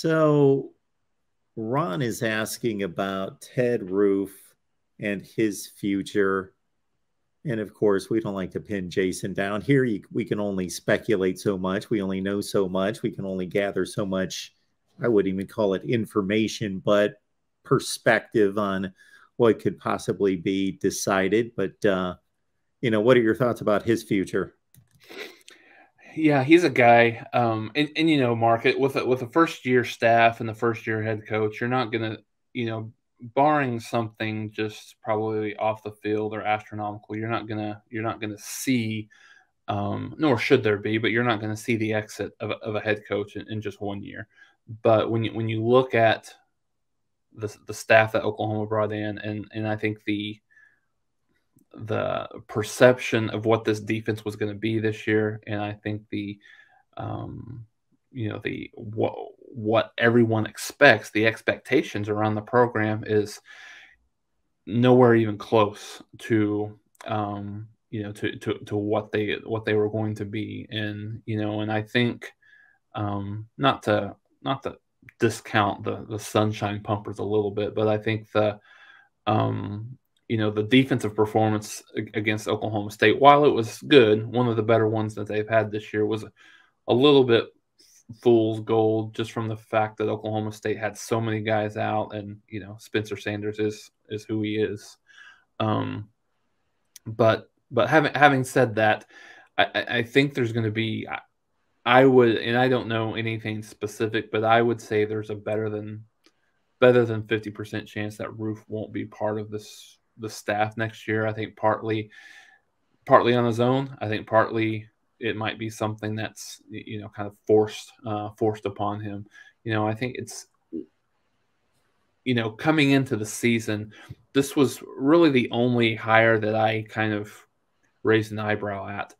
So Ron is asking about Ted Roof and his future. And of course, we don't like to pin Jason down. Here, we can only speculate so much. We only know so much. We can only gather so much. I wouldn't even call it information, but perspective on what could possibly be decided. But, what are your thoughts about his future? Yeah, he's a guy, and Mark, with a first year staff and the first year head coach, you're not gonna, barring something just probably off the field or astronomical, you're not gonna see, nor should there be, but you're not gonna see the exit of a head coach in just 1 year. But when you look at the staff that Oklahoma brought in, and I think the perception of what this defense was going to be this year, and I think um, the what everyone expects, the expectations around the program is nowhere even close to to what they were going to be, and I think not to discount the sunshine pumpers a little bit, but I think the defensive performance against Oklahoma State, while it was good, one of the better ones that they've had this year, was a little bit fool's gold just from the fact that Oklahoma State had so many guys out, and Spencer Sanders is who he is. Um, but having said that, I think there's going to be. I would, and I don't know anything specific, but I would say there's a better than 50% chance that Roof won't be part of the staff next year. I think partly on his own. I think partly it might be something that's kind of forced upon him. I think it's coming into the season, this was really the only hire that I kind of raised an eyebrow at.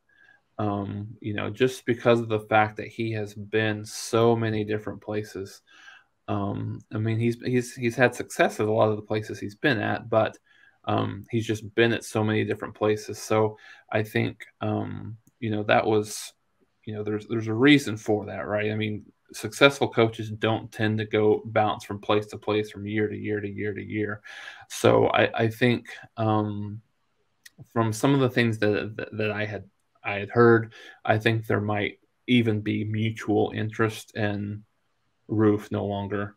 Just because of the fact that he has been so many different places. I mean, he's had success at a lot of the places he's been at, but he's just been at so many different places. So I think that was there's a reason for that, right? I mean, successful coaches don't tend to go bounce from place to place, from year to year to year to year. So I think from some of the things that I had heard, I think there might even be mutual interest in Roof no longer,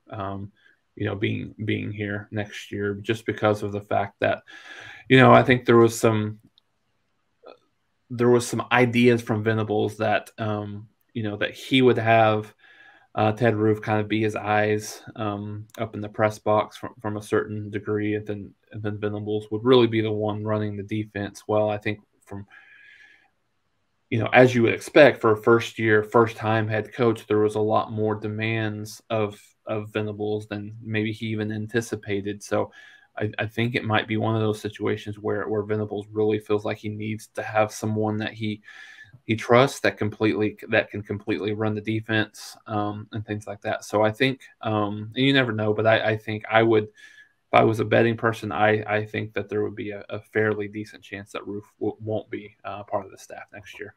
being here next year, just because of the fact that, I think there was some ideas from Venables that, that he would have Ted Roof kind of be his eyes up in the press box from a certain degree, and then Venables would really be the one running the defense. Well, I think as you would expect for a first time head coach, there was a lot more demands of Venables than maybe he even anticipated. So I think it might be one of those situations where Venables really feels like he needs to have someone that he trusts, that can completely run the defense, and things like that. So I think, and you never know, but I think I would, if I was a betting person, I think that there would be a fairly decent chance that Roof won't be part of the staff next year.